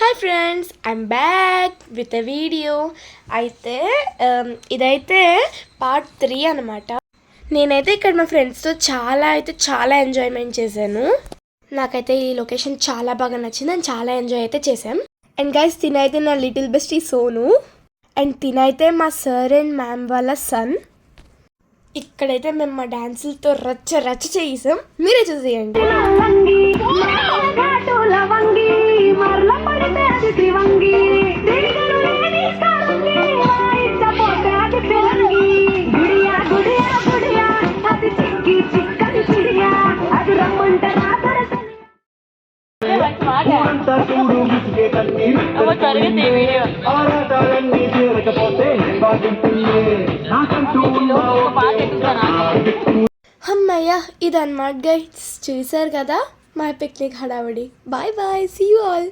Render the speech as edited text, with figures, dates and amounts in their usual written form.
Hi friends, I'm back with a video. అయితే ఇదైతే part 3 అనమాట. నేనైతే ఇక్కడ మా ఫ్రెండ్స్తో చాలా ఎంజాయ్మెంట్ చేశాను. నాకైతే ఈ లొకేషన్ చాలా బాగా నచ్చింది అండ్ చాలా ఎంజాయ్ అయితే చేసాం. అండ్ గైస్, తినైతే నా లిటిల్ బెస్ట్ ఈ సోను అండ్ తినైతే మా సార్ అండ్ మ్యామ్ వాళ్ళ సన్. ఇక్కడైతే మేము మా డాన్సులతో రచ్చ చేసాం. మీరే చూసేయండి. అమ్మయ్య, ఇదన్నమాట గైస్, చూసారు కదా మా పిక్నిక్ హడావిడి. Bye bye, see you all.